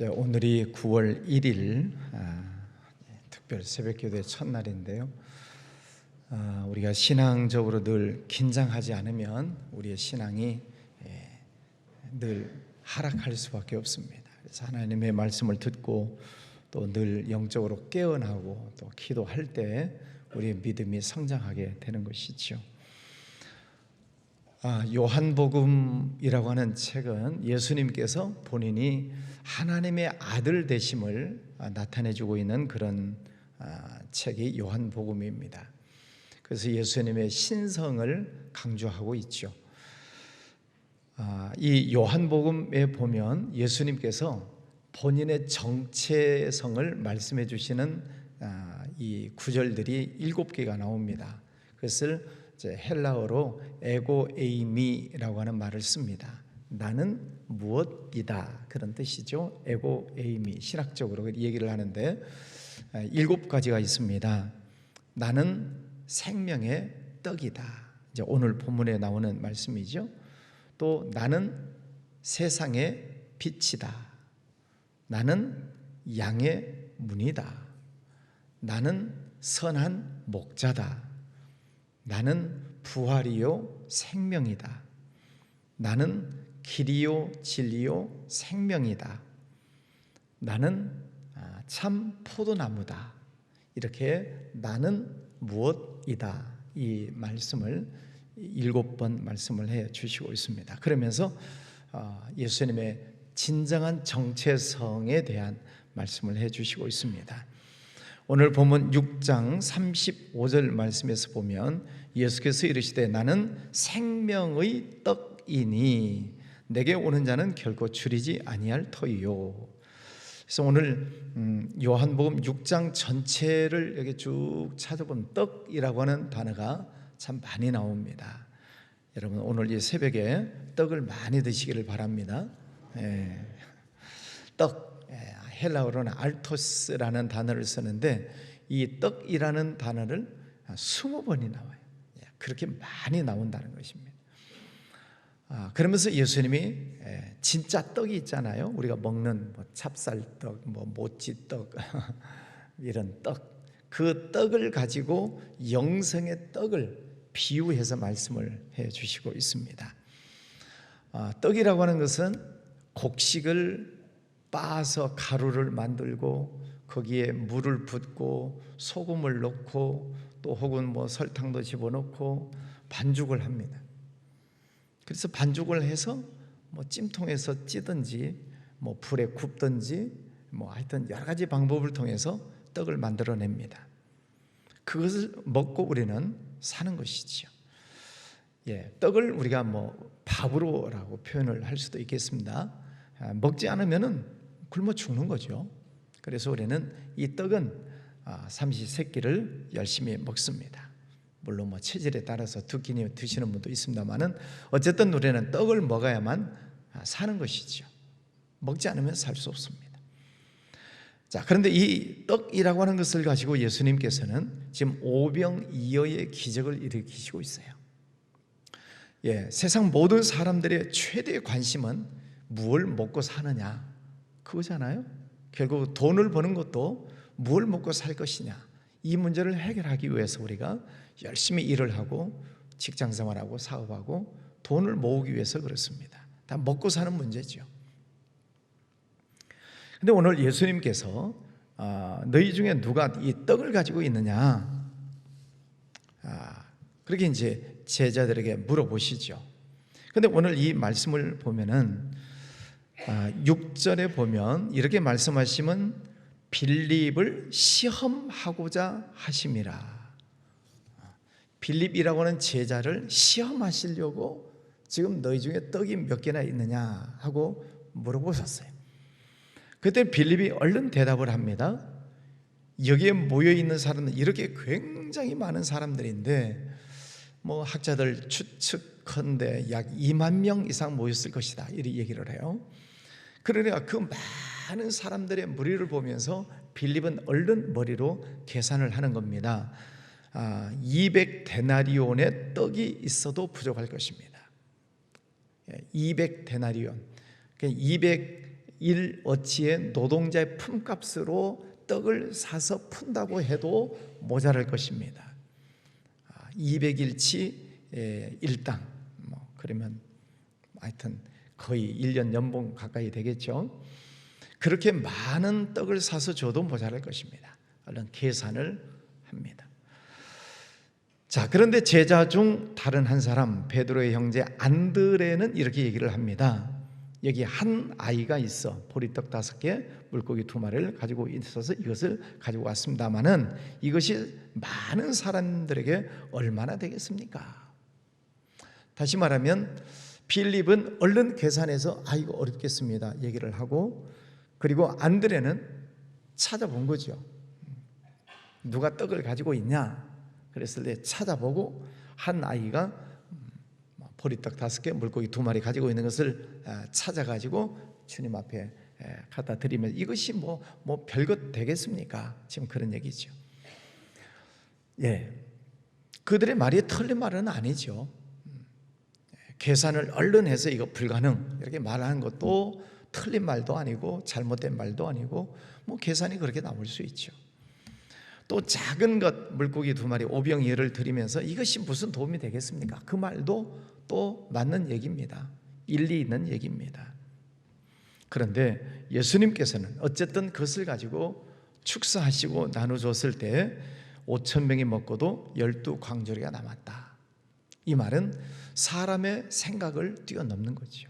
오늘이 9월 1일 특별 새벽기도의 첫날인데요. 우리가 신앙적으로 늘 긴장하지 않으면 우리의 신앙이 늘 하락할 수밖에 없습니다. 그래서 하나님의 말씀을 듣고 또 늘 영적으로 깨어나고 또 기도할 때 우리의 믿음이 성장하게 되는 것이죠. 요한복음이라고 하는 책은 예수님께서 본인이 하나님의 아들 되심을 나타내주고 있는 그런 책이 요한복음입니다. 그래서 예수님의 신성을 강조하고 있죠. 이 요한복음에 보면 예수님께서 본인의 정체성을 말씀해 주시는 이 구절들이 7개가 나옵니다. 그것을 헬라어로 에고 에이미라고 하는 말을 씁니다. 나는 무엇이다, 그런 뜻이죠. 에고 에이미, 신학적으로 얘기를 하는데 7가지가 있습니다. 나는 생명의 떡이다, 이제 오늘 본문에 나오는 말씀이죠. 또 나는 세상의 빛이다. 나는 양의 문이다. 나는 선한 목자다. 나는 부활이요 생명이다. 나는 길이요 진리요 생명이다. 나는 참 포도나무다. 이렇게 나는 무엇이다, 이 말씀을 7번 말씀을 해 주시고 있습니다. 그러면서 예수님의 진정한 정체성에 대한 말씀을 해 주시고 있습니다. 오늘 본문 6장 35절 말씀에서 보면 예수께서 이르시되 나는 생명의 떡이니 내게 오는 자는 결코 줄이지 아니할 터이요. 그래서 오늘 요한복음 6장 전체를 여기 쭉 찾아보면 떡이라고 하는 단어가 참 많이 나옵니다. 여러분 오늘 이 새벽에 떡을 많이 드시기를 바랍니다. 떡, 헬라어로는 알토스라는 단어를 쓰는데 이 떡이라는 단어를 20번이 나와요. 그렇게 많이 나온다는 것입니다. 그러면서 예수님이 진짜 떡이 있잖아요. 우리가 먹는 찹쌀떡, 모찌떡 이런 떡, 그 떡을 가지고 영생의 떡을 비유해서 말씀을 해 주시고 있습니다. 떡이라고 하는 것은 곡식을 빻아서 가루를 만들고 거기에 물을 붓고 소금을 넣고 또 혹은 설탕도 집어넣고 반죽을 합니다. 그래서 반죽을 해서 찜통에서 찌든지 불에 굽든지 하여튼 여러 가지 방법을 통해서 떡을 만들어냅니다. 그것을 먹고 우리는 사는 것이지요. 떡을 우리가 밥으로라고 표현을 할 수도 있겠습니다. 먹지 않으면은 굶어 죽는 거죠. 그래서 우리는 이 떡은 삼시세끼를 열심히 먹습니다. 물론 체질에 따라서 두 끼니 드시는 분도 있습니다만은 어쨌든 우리는 떡을 먹어야만 사는 것이죠. 먹지 않으면 살 수 없습니다. 자, 그런데 이 떡이라고 하는 것을 가지고 예수님께서는 지금 오병이어의 기적을 일으키시고 있어요. 세상 모든 사람들의 최대의 관심은 무엇을 먹고 사느냐, 그거잖아요. 결국 돈을 버는 것도 무엇을 먹고 살 것이냐, 이 문제를 해결하기 위해서 우리가 열심히 일을 하고 직장생활하고 사업하고 돈을 모으기 위해서 그렇습니다. 다 먹고 사는 문제죠. 근데 오늘 예수님께서 너희 중에 누가 이 떡을 가지고 있느냐, 그렇게 이제 제자들에게 물어보시죠. 근데 오늘 이 말씀을 보면은 6절에 보면 이렇게 말씀하시면 빌립을 시험하고자 하심이라. 빌립이라고 하는 제자를 시험하시려고 지금 너희 중에 떡이 몇 개나 있느냐 하고 물어보셨어요. 그때 빌립이 얼른 대답을 합니다. 여기에 모여있는 사람은 이렇게 굉장히 많은 사람들인데 학자들 추측컨대 약 2만 명 이상 모였을 것이다, 이렇게 얘기를 해요. 그러니까 그 많은 사람들의 무리를 보면서 빌립은 얼른 머리로 계산을 하는 겁니다. 200데나리온의 떡이 있어도 부족할 것입니다. 200데나리온, 200 일어치의 노동자의 품값으로 떡을 사서 푼다고 해도 모자랄 것입니다. 200일치 일당, 그러면 하여튼 거의 1년 연봉 가까이 되겠죠. 그렇게 많은 떡을 사서 줘도 모자랄 것입니다. 얼른 계산을 합니다. 자, 그런데 제자 중 다른 한 사람, 베드로의 형제 안드레는 이렇게 얘기를 합니다. 여기 한 아이가 있어 보리떡 5개, 물고기 2마리를 가지고 있어서 이것을 가지고 왔습니다마는 이것이 많은 사람들에게 얼마나 되겠습니까? 다시 말하면 빌립은 얼른 계산해서 이거 어렵겠습니다 얘기를 하고, 그리고 안드레는 찾아본 거죠. 누가 떡을 가지고 있냐? 그랬을 때 찾아보고 한 아이가 보리떡 5개, 물고기 2마리 가지고 있는 것을 찾아가지고 주님 앞에 갖다 드리면 이것이 뭐 별것 되겠습니까? 지금 그런 얘기죠. 예, 그들의 말이 틀린 말은 아니죠. 계산을 얼른 해서 이거 불가능 이렇게 말하는 것도 틀린 말도 아니고 잘못된 말도 아니고 계산이 그렇게 나올 수 있죠. 또 작은 것 물고기 2마리 오병이어를 드리면서 이것이 무슨 도움이 되겠습니까? 그 말도 또 맞는 얘기입니다. 일리 있는 얘기입니다. 그런데 예수님께서는 어쨌든 그것을 가지고 축사하시고 나눠줬을 때 5,000명이 먹고도 12광주리가 남았다. 이 말은 사람의 생각을 뛰어넘는 거죠.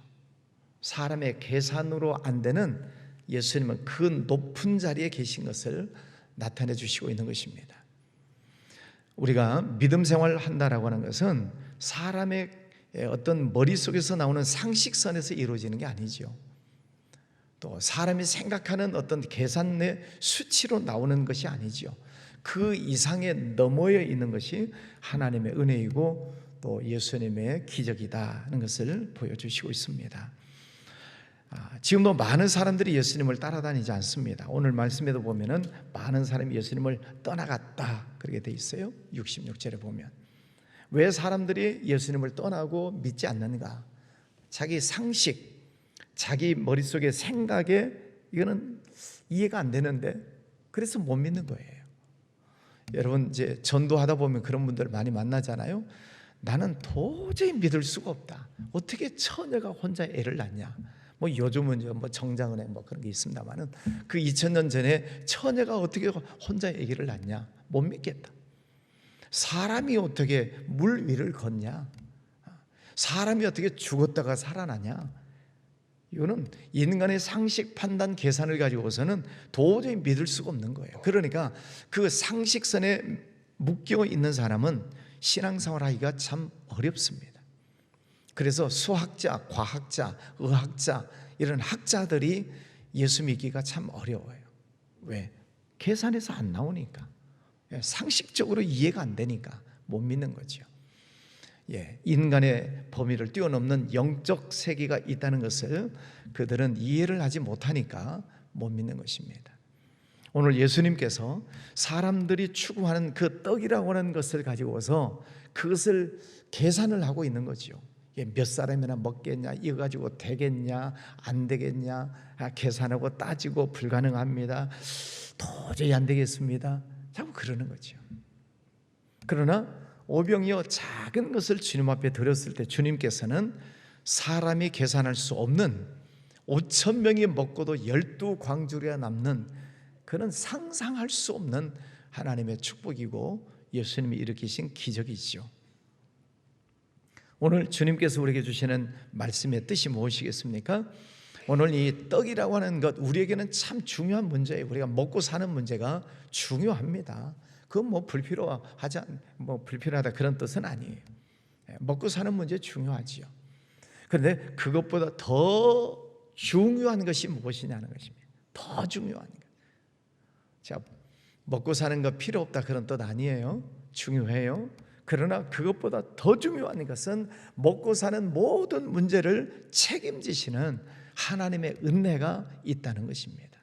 사람의 계산으로 안 되는 예수님은 그 높은 자리에 계신 것을 나타내 주시고 있는 것입니다. 우리가 믿음 생활을 한다라고 하는 것은 사람의 어떤 머릿속에서 나오는 상식선에서 이루어지는 게 아니죠. 또 사람이 생각하는 어떤 계산의 수치로 나오는 것이 아니죠. 그 이상에 넘어져 있는 것이 하나님의 은혜이고 또 예수님의 기적이다는 것을 보여주시고 있습니다. 지금도 많은 사람들이 예수님을 따라다니지 않습니다. 오늘 말씀에도 보면은 많은 사람이 예수님을 떠나갔다 그렇게 돼 있어요. 66절에 보면 왜 사람들이 예수님을 떠나고 믿지 않는가? 자기 상식, 자기 머릿속의 생각에 이거는 이해가 안 되는데 그래서 못 믿는 거예요. 여러분 이제 전도하다 보면 그런 분들 많이 만나잖아요. 나는 도저히 믿을 수가 없다. 어떻게 처녀가 혼자 애를 낳냐? 요즘은 정장은혜 그런 게 있습니다만은 그 2000년 전에 처녀가 어떻게 혼자 아기를 낳냐? 못 믿겠다. 사람이 어떻게 물 위를 걷냐? 사람이 어떻게 죽었다가 살아나냐? 이거는 인간의 상식 판단 계산을 가지고서는 도저히 믿을 수가 없는 거예요. 그러니까 그 상식선에 묶여 있는 사람은 신앙생활 하기가 참 어렵습니다. 그래서 수학자, 과학자, 의학자 이런 학자들이 예수 믿기가 참 어려워요. 왜? 계산해서 안 나오니까. 상식적으로 이해가 안 되니까 못 믿는 거죠. 인간의 범위를 뛰어넘는 영적 세계가 있다는 것을 그들은 이해를 하지 못하니까 못 믿는 것입니다. 오늘 예수님께서 사람들이 추구하는 그 떡이라고 하는 것을 가지고서 그것을 계산을 하고 있는 거죠. 몇 사람이나 먹겠냐, 이거 가지고 되겠냐, 안 되겠냐, 계산하고 따지고 불가능합니다. 도저히 안 되겠습니다. 자꾸 그러는 거죠. 그러나 오병이어 작은 것을 주님 앞에 드렸을 때 주님께서는 사람이 계산할 수 없는 5,000명이 먹고도 12광주리가 남는 그는 상상할 수 없는 하나님의 축복이고 예수님이 일으키신 기적이죠. 오늘 주님께서 우리에게 주시는 말씀의 뜻이 무엇이겠습니까? 오늘 이 떡이라고 하는 것 우리에게는 참 중요한 문제예요. 우리가 먹고 사는 문제가 중요합니다. 그건 불필요하다 그런 뜻은 아니에요. 먹고 사는 문제 중요하지요. 그런데 그것보다 더 중요한 것이 무엇이냐는 것입니다. 더 중요한 것. 자, 먹고 사는 거 필요 없다 그런 뜻 아니에요. 중요해요. 그러나 그것보다 더 중요한 것은 먹고 사는 모든 문제를 책임지시는 하나님의 은혜가 있다는 것입니다.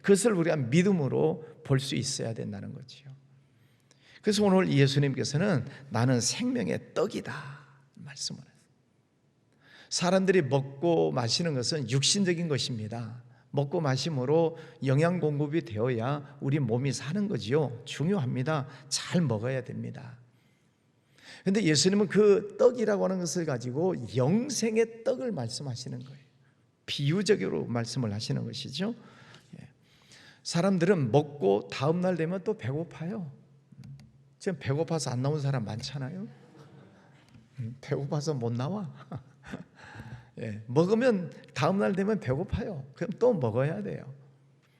그것을 우리가 믿음으로 볼 수 있어야 된다는 거죠. 그래서 오늘 예수님께서는 나는 생명의 떡이다 말씀을 해요. 사람들이 먹고 마시는 것은 육신적인 것입니다. 먹고 마심으로 영양 공급이 되어야 우리 몸이 사는 거지요. 중요합니다. 잘 먹어야 됩니다. 그런데 예수님은 그 떡이라고 하는 것을 가지고 영생의 떡을 말씀하시는 거예요. 비유적으로 말씀을 하시는 것이죠. 사람들은 먹고 다음 날 되면 또 배고파요. 지금 배고파서 안 나온 사람 많잖아요. 배고파서 못 나와. 먹으면 다음 날 되면 배고파요. 그럼 또 먹어야 돼요.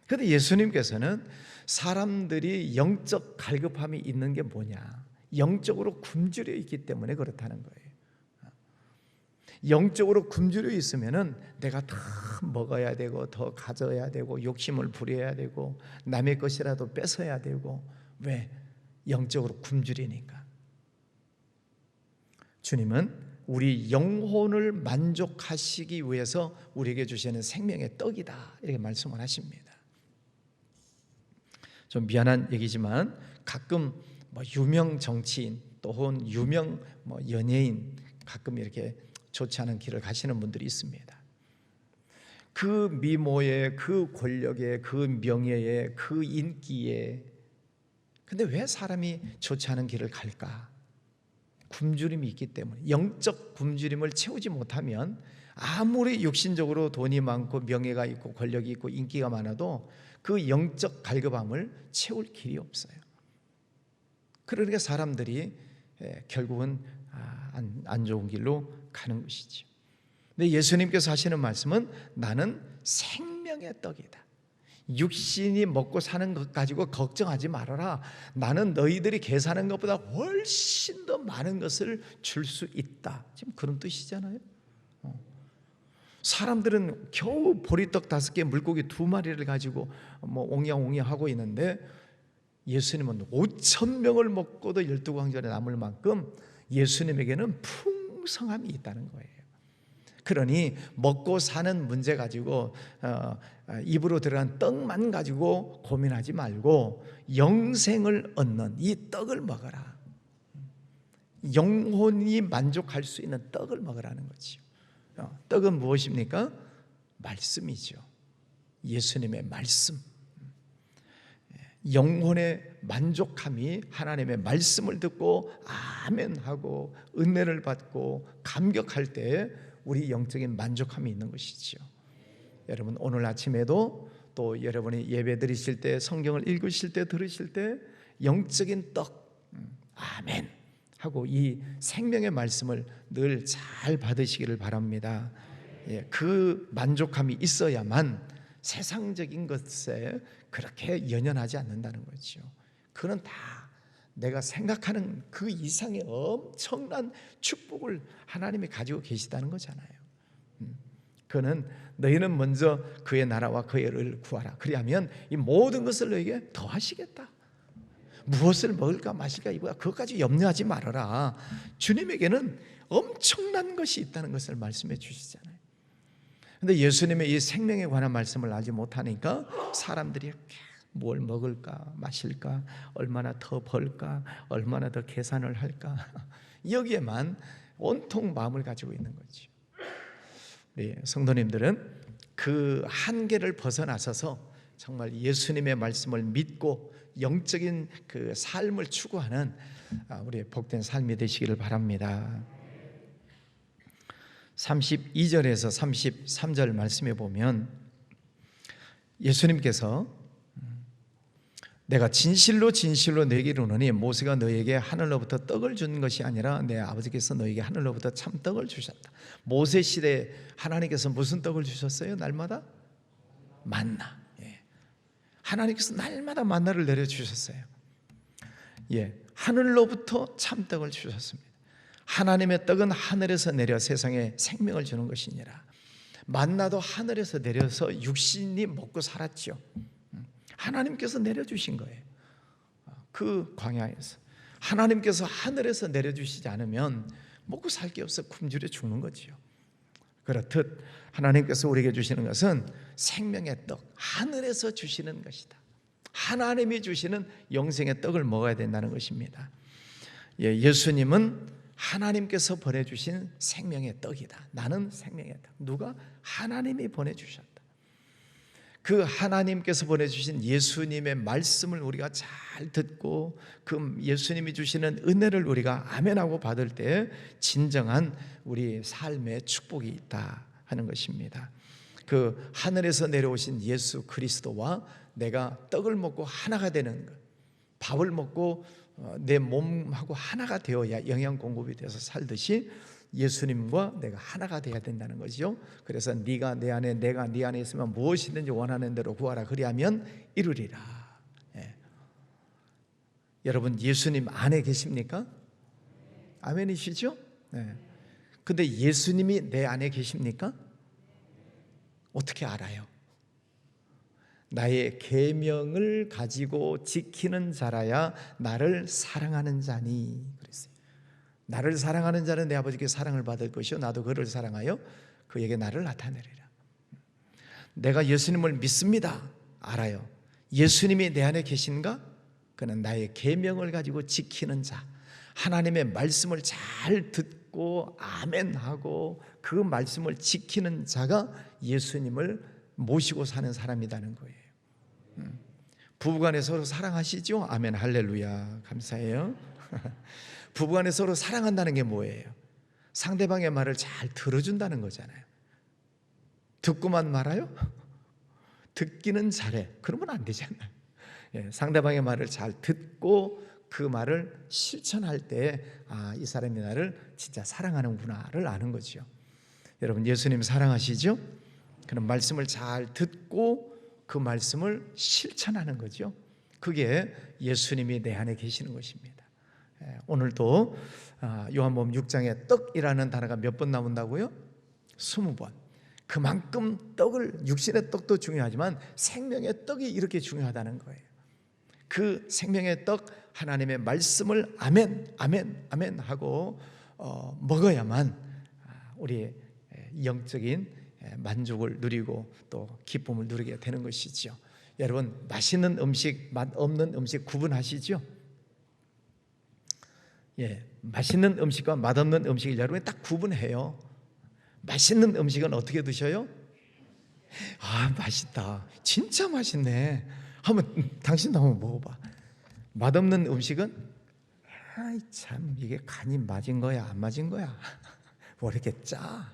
그런데 예수님께서는 사람들이 영적 갈급함이 있는 게 뭐냐? 영적으로 굶주려 있기 때문에 그렇다는 거예요. 영적으로 굶주려 있으면은 내가 다 먹어야 되고 더 가져야 되고 욕심을 부려야 되고 남의 것이라도 뺏어야 되고. 왜? 영적으로 굶주리니까. 주님은 우리 영혼을 만족하시기 위해서 우리에게 주시는 생명의 떡이다, 이렇게 말씀을 하십니다. 좀 미안한 얘기지만 가끔 유명 정치인 또는 유명 연예인 가끔 이렇게 좋지 않은 길을 가시는 분들이 있습니다. 그 미모에, 그 권력에, 그 명예에, 그 인기에. 근데 왜 사람이 좋지 않은 길을 갈까? 굶주림이 있기 때문에. 영적 굶주림을 채우지 못하면 아무리 육신적으로 돈이 많고 명예가 있고 권력이 있고 인기가 많아도 그 영적 갈급함을 채울 길이 없어요. 그러니까 사람들이 결국은 안 좋은 길로 가는 것이죠. 근데 예수님께서 하시는 말씀은 나는 생명의 떡이다. 육신이 먹고 사는 것 가지고 걱정하지 말아라. 나는 너희들이 계산하는 것보다 훨씬 더 많은 것을 줄 수 있다. 지금 그런 뜻이잖아요. 사람들은 겨우 보리떡 5개, 물고기 2마리를 가지고 옹야옹야 하고 있는데 예수님은 5,000명을 먹고도 12광절에 남을 만큼 예수님에게는 풍성함이 있다는 거예요. 그러니 먹고 사는 문제 가지고 입으로 들어간 떡만 가지고 고민하지 말고 영생을 얻는 이 떡을 먹어라. 영혼이 만족할 수 있는 떡을 먹으라는 거죠. 떡은 무엇입니까? 말씀이죠. 예수님의 말씀. 영혼의 만족함이 하나님의 말씀을 듣고 아멘하고 은혜를 받고 감격할 때 우리 영적인 만족함이 있는 것이죠. 여러분 오늘 아침에도 또 여러분이 예배 드리실 때, 성경을 읽으실 때, 들으실 때 영적인 떡 아멘 하고 이 생명의 말씀을 늘 잘 받으시기를 바랍니다. 그 만족함이 있어야만 세상적인 것에 그렇게 연연하지 않는다는 거죠. 그는 다 내가 생각하는 그 이상의 엄청난 축복을 하나님이 가지고 계시다는 거잖아요. 그는 너희는 먼저 그의 나라와 그의 의를 구하라. 그리하면 이 모든 것을 너에게 더하시겠다. 무엇을 먹을까 마실까 입을까 그것까지 염려하지 말아라. 주님에게는 엄청난 것이 있다는 것을 말씀해 주시잖아요. 근데 예수님의 이 생명에 관한 말씀을 알지 못하니까 사람들이 뭘 먹을까 마실까 얼마나 더 벌까 얼마나 더 계산을 할까 여기에만 온통 마음을 가지고 있는 거죠. 우리 성도님들은 그 한계를 벗어나서서 정말 예수님의 말씀을 믿고 영적인 그 삶을 추구하는 우리의 복된 삶이 되시기를 바랍니다. 32절에서 33절 말씀해 보면 예수님께서 내가 진실로 진실로 너에게 이르노니 모세가 너에게 하늘로부터 떡을 준 것이 아니라 내 아버지께서 너에게 하늘로부터 참 떡을 주셨다. 모세 시대에 하나님께서 무슨 떡을 주셨어요? 날마다 만나. 하나님께서 날마다 만나를 내려주셨어요. 하늘로부터 참 떡을 주셨습니다. 하나님의 떡은 하늘에서 내려 세상에 생명을 주는 것이니라. 만나도 하늘에서 내려서 육신이 먹고 살았죠. 하나님께서 내려주신 거예요. 그 광야에서 하나님께서 하늘에서 내려주시지 않으면 먹고 살 게 없어 굶주려 죽는 거지요. 그렇듯 하나님께서 우리에게 주시는 것은 생명의 떡, 하늘에서 주시는 것이다. 하나님이 주시는 영생의 떡을 먹어야 된다는 것입니다. 예수님은 하나님께서 보내주신 생명의 떡이다. 나는 생명의 떡. 누가? 하나님이 보내주셨다. 그 하나님께서 보내주신 예수님의 말씀을 우리가 잘 듣고 그 예수님이 주시는 은혜를 우리가 아멘하고 받을 때 진정한 우리 삶의 축복이 있다 하는 것입니다. 그 하늘에서 내려오신 예수 그리스도와 내가 떡을 먹고 하나가 되는 것, 밥을 먹고 내 몸하고 하나가 되어야 영양 공급이 돼서 살듯이 예수님과 내가 하나가 되어야 된다는 거죠. 그래서 네가 내 안에 내가 네 안에 있으면 무엇이든지 원하는 대로 구하라 그리하면 이루리라. 예. 여러분 예수님 안에 계십니까? 아멘이시죠? 네. 근데 예수님이 내 안에 계십니까? 어떻게 알아요? 나의 계명을 가지고 지키는 자라야 나를 사랑하는 자니 그랬어요. 나를 사랑하는 자는 내 아버지께 사랑을 받을 것이요 나도 그를 사랑하여 그에게 나를 나타내리라. 내가 예수님을 믿습니다. 알아요. 예수님이 내 안에 계신가? 그는 나의 계명을 가지고 지키는 자, 하나님의 말씀을 잘 듣고 아멘하고 그 말씀을 지키는 자가 예수님을 모시고 사는 사람이라는 거예요. 부부간에 서로 사랑하시죠? 아멘 할렐루야 감사해요. 부부간에 서로 사랑한다는 게 뭐예요? 상대방의 말을 잘 들어준다는 거잖아요. 듣고만 말아요? 듣기는 잘해. 그러면 안 되잖아요. 예, 상대방의 말을 잘 듣고 그 말을 실천할 때 이 사람이 나를 진짜 사랑하는구나를 아는 거죠. 여러분 예수님 사랑하시죠? 그런 말씀을 잘 듣고 그 말씀을 실천하는 거죠. 그게 예수님이 내 안에 계시는 것입니다. 오늘도 요한복음 6장에 떡이라는 단어가 몇 번 나온다고요? 20번. 그만큼 떡을, 육신의 떡도 중요하지만 생명의 떡이 이렇게 중요하다는 거예요. 그 생명의 떡 하나님의 말씀을 아멘 아멘 아멘 하고 먹어야만 우리의 영적인 만족을 누리고 또 기쁨을 누리게 되는 것이죠. 여러분 맛있는 음식, 맛 없는 음식 구분하시죠? 예, 맛있는 음식과 맛없는 음식을 여러분이 딱 구분해요. 맛있는 음식은 어떻게 드셔요? 맛있다, 진짜 맛있네. 당신도 한번 먹어봐. 맛없는 음식은 참 이게 간이 맞은 거야 안 맞은 거야 왜 이렇게 짜?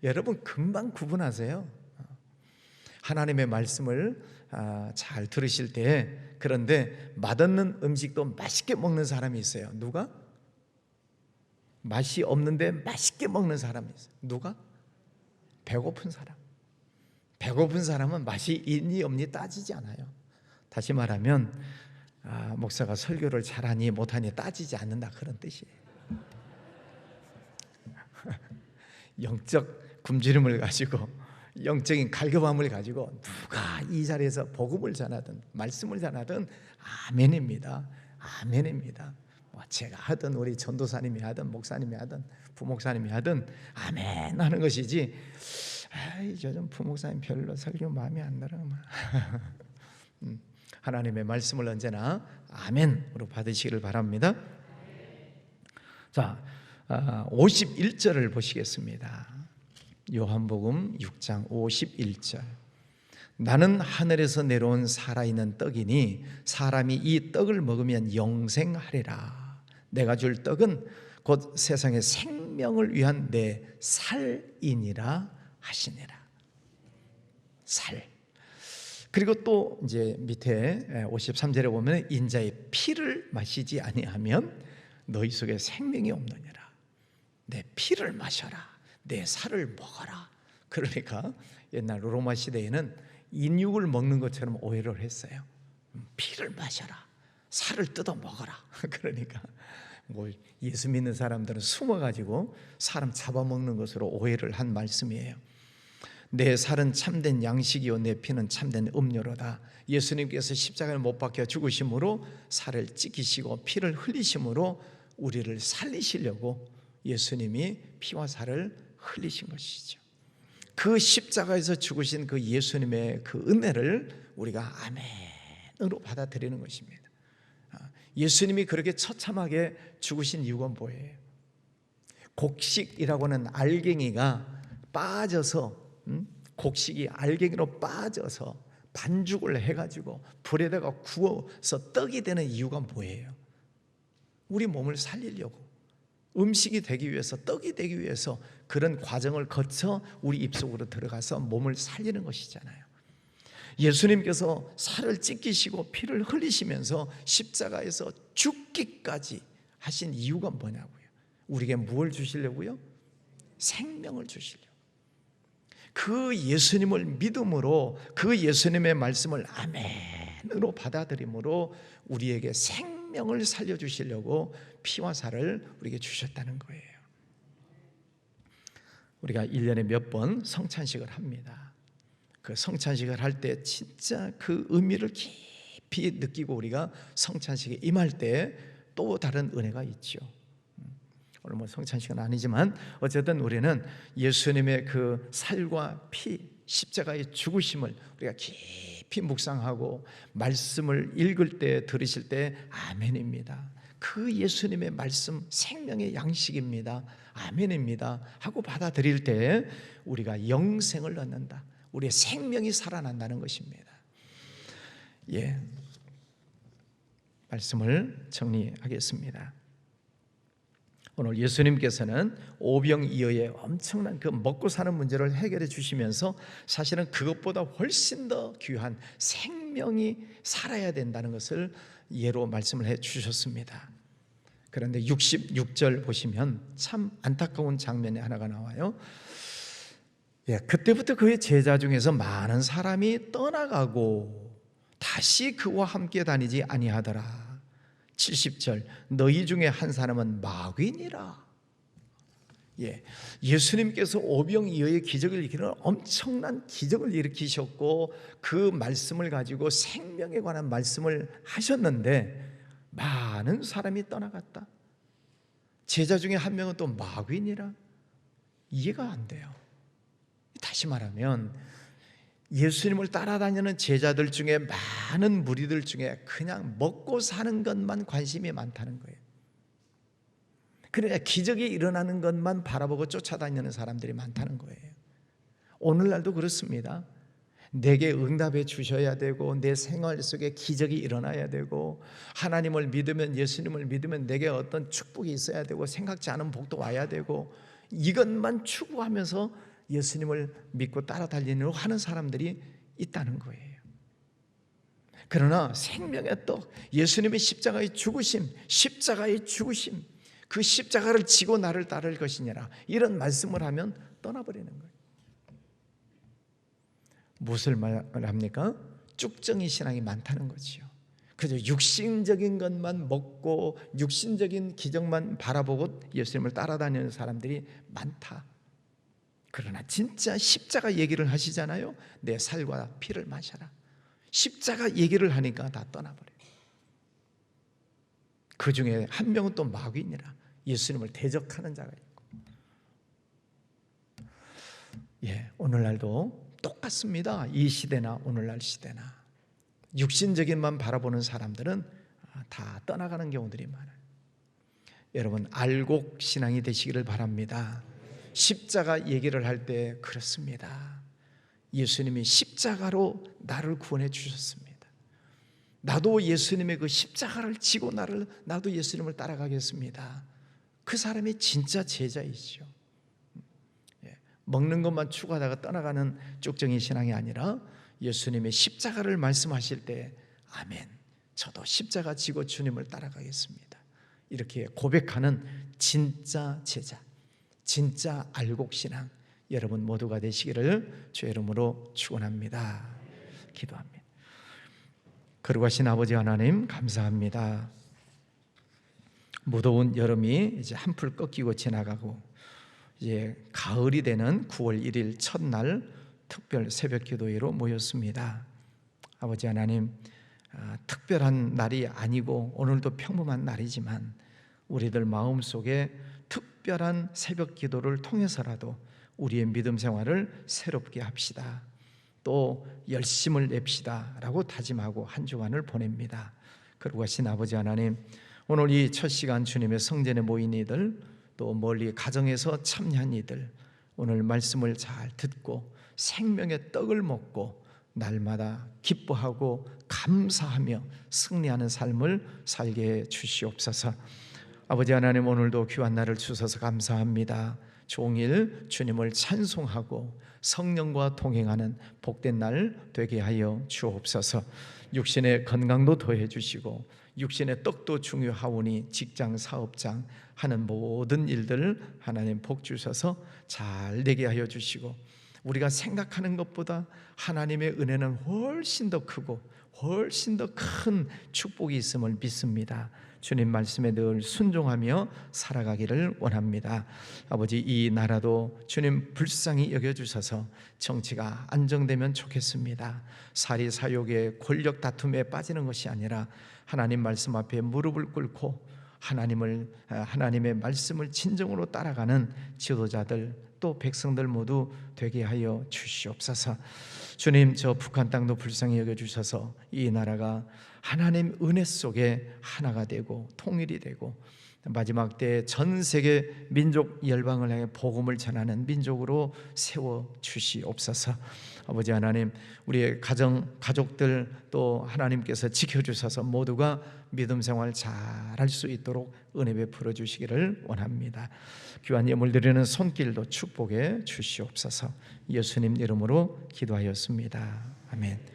여러분 금방 구분하세요. 하나님의 말씀을 잘 들으실 때. 그런데 맛없는 음식도 맛있게 먹는 사람이 있어요. 누가? 맛이 없는데 맛있게 먹는 사람이 있어요. 누가? 배고픈 사람. 배고픈 사람은 맛이 있니 없니 따지지 않아요. 다시 말하면 목사가 설교를 잘하니 못하니 따지지 않는다 그런 뜻이에요. 영적 굶주림을 가지고 영적인 갈급함을 가지고 누가 이 자리에서 복음을 전하든 말씀을 전하든 아멘입니다. 아멘입니다. 제가 하든 우리 전도사님이 하든 목사님이 하든 부목사님이 하든 아멘 하는 것이지 저 좀 부목사님 별로 설교 마음에 안 들어. 하나님의 말씀을 언제나 아멘으로 받으시기를 바랍니다. 자, 51절을 보시겠습니다. 요한복음 6장 51절. 나는 하늘에서 내려온 살아있는 떡이니 사람이 이 떡을 먹으면 영생하리라. 내가 줄 떡은 곧 세상의 생명을 위한 내 살이니라 하시니라. 살. 그리고 또 이제 밑에 53절에 보면 인자의 피를 마시지 아니하면 너희 속에 생명이 없느니라. 내 피를 마셔라. 내 살을 먹어라. 그러니까 옛날 로마 시대에는 인육을 먹는 것처럼 오해를 했어요. 피를 마셔라. 살을 뜯어 먹어라. 그러니까 예수 믿는 사람들은 숨어가지고 사람 잡아먹는 것으로 오해를 한 말씀이에요. 내 살은 참된 양식이요 내 피는 참된 음료로다. 예수님께서 십자가에 못 박혀 죽으심으로 살을 찢기시고 피를 흘리심으로 우리를 살리시려고 예수님이 피와 살을 흘리신 것이죠. 그 십자가에서 죽으신 그 예수님의 그 은혜를 우리가 아멘으로 받아들이는 것입니다. 예수님이 그렇게 처참하게 죽으신 이유가 뭐예요? 곡식이라고 하는 알갱이가 빠져서 곡식이 알갱이로 빠져서 반죽을 해가지고 불에다가 구워서 떡이 되는 이유가 뭐예요? 우리 몸을 살리려고, 음식이 되기 위해서, 떡이 되기 위해서 그런 과정을 거쳐 우리 입속으로 들어가서 몸을 살리는 것이잖아요. 예수님께서 살을 찢기시고 피를 흘리시면서 십자가에서 죽기까지 하신 이유가 뭐냐고요? 우리에게 무엇을 주시려고요? 생명을 주시려고. 그 예수님을 믿음으로, 그 예수님의 말씀을 아멘으로 받아들임으로 우리에게 생명을 살려주시려고 피와 살을 우리에게 주셨다는 거예요. 우리가 1년에 몇 번 성찬식을 합니다. 그 성찬식을 할 때 진짜 그 의미를 깊이 느끼고 우리가 성찬식에 임할 때 또 다른 은혜가 있죠. 오늘 뭐 성찬식은 아니지만 어쨌든 우리는 예수님의 그 살과 피, 십자가의 죽으심을 우리가 깊이 묵상하고 말씀을 읽을 때, 들으실 때 아멘입니다. 그 예수님의 말씀 생명의 양식입니다. 아멘입니다 하고 받아들일 때 우리가 영생을 얻는다. 우리의 생명이 살아난다는 것입니다. 예, 말씀을 정리하겠습니다. 오늘 예수님께서는 오병이어의 엄청난 그 먹고 사는 문제를 해결해 주시면서 사실은 그것보다 훨씬 더 귀한 생명이 살아야 된다는 것을 예로 말씀을 해 주셨습니다. 그런데 66절 보시면 참 안타까운 장면이 하나가 나와요. 예, 그때부터 그의 제자 중에서 많은 사람이 떠나가고 다시 그와 함께 다니지 아니하더라. 70절 너희 중에 한 사람은 마귀니라. 예, 예수님께서 오병이어의 기적을 일으키는 엄청난 기적을 일으키셨고 그 말씀을 가지고 생명에 관한 말씀을 하셨는데 많은 사람이 떠나갔다. 제자 중에 한 명은 또 마귀니라. 이해가 안 돼요. 다시 말하면 예수님을 따라다니는 제자들 중에 많은 무리들 중에 그냥 먹고 사는 것만 관심이 많다는 거예요. 그러니까 기적이 일어나는 것만 바라보고 쫓아다니는 사람들이 많다는 거예요. 오늘날도 그렇습니다. 내게 응답해 주셔야 되고 내 생활 속에 기적이 일어나야 되고 하나님을 믿으면, 예수님을 믿으면 내게 어떤 축복이 있어야 되고 생각지 않은 복도 와야 되고 이것만 추구하면서 예수님을 믿고 따라다니려고 하는 사람들이 있다는 거예요. 그러나 생명의 떡, 예수님의 십자가의 죽으심, 그 십자가를 지고 나를 따를 것이니라, 이런 말씀을 하면 떠나버리는 거예요. 무엇을 말합니까? 쭉정이 신앙이 많다는 거지요. 그래서 육신적인 것만 먹고 육신적인 기적만 바라보고 예수님을 따라다니는 사람들이 많다. 그러나 진짜 십자가 얘기를 하시잖아요. 내 살과 피를 마셔라. 십자가 얘기를 하니까 다 떠나버려요. 그 중에 한 명은 또 마귀니라. 예수님을 대적하는 자가 있고. 예, 오늘날도 똑같습니다. 이 시대나 오늘날 시대나 육신적인만 바라보는 사람들은 다 떠나가는 경우들이 많아요. 여러분, 알곡 신앙이 되시기를 바랍니다. 십자가 얘기를 할 때 그렇습니다. 예수님이 십자가로 나를 구원해 주셨습니다. 나도 예수님의 그 십자가를 지고 나도 예수님을 따라가겠습니다. 그 사람이 진짜 제자이죠. 먹는 것만 추구하다가 떠나가는 쪽정이 신앙이 아니라 예수님의 십자가를 말씀하실 때 아멘, 저도 십자가 지고 주님을 따라가겠습니다, 이렇게 고백하는 진짜 제자, 진짜 알곡신앙 여러분 모두가 되시기를 주의 이름으로 축원합니다. 기도합니다. 거룩하신 아버지 하나님, 감사합니다. 무더운 여름이 이제 한풀 꺾이고 지나가고 이제 가을이 되는 9월 1일 첫날 특별 새벽 기도회로 모였습니다. 아버지 하나님, 특별한 날이 아니고 오늘도 평범한 날이지만 우리들 마음속에 특별한 새벽 기도를 통해서라도 우리의 믿음 생활을 새롭게 합시다. 또 열심을 냅시다 라고 다짐하고 한 주간을 보냅니다. 거룩하신 아버지 하나님, 오늘 이 첫 시간 주님의 성전에 모인 이들 또 멀리 가정에서 참여한 이들, 오늘 말씀을 잘 듣고 생명의 떡을 먹고 날마다 기뻐하고 감사하며 승리하는 삶을 살게 해 주시옵소서. 아버지 하나님, 오늘도 귀한 날을 주셔서 감사합니다. 종일 주님을 찬송하고 성령과 동행하는 복된 날 되게 하여 주옵소서. 육신의 건강도 더해 주시고 육신의 떡도 중요하오니 직장, 사업장 하는 모든 일들 하나님 복 주셔서 잘 되게 하여 주시고, 우리가 생각하는 것보다 하나님의 은혜는 훨씬 더 크고 훨씬 더 큰 축복이 있음을 믿습니다. 주님 말씀에 늘 순종하며 살아가기를 원합니다. 아버지, 이 나라도 주님 불쌍히 여겨주셔서 정치가 안정되면 좋겠습니다. 사리사욕의 권력 다툼에 빠지는 것이 아니라 하나님 말씀 앞에 무릎을 꿇고 하나님의 말씀을 진정으로 따라가는 지도자들 또 백성들 모두 되게 하여 주시옵소서. 주님, 저 북한 땅도 불쌍히 여겨주셔서 이 나라가 하나님 은혜 속에 하나가 되고 통일이 되고 마지막 때 전 세계 민족 열방을 향해 복음을 전하는 민족으로 세워 주시옵소서. 아버지 하나님, 우리의 가족들 또 하나님께서 지켜주셔서 모두가 믿음 생활 잘할 수 있도록 은혜 베풀어 주시기를 원합니다. 귀한 예물 드리는 손길도 축복해 주시옵소서. 예수님 이름으로 기도하였습니다. 아멘.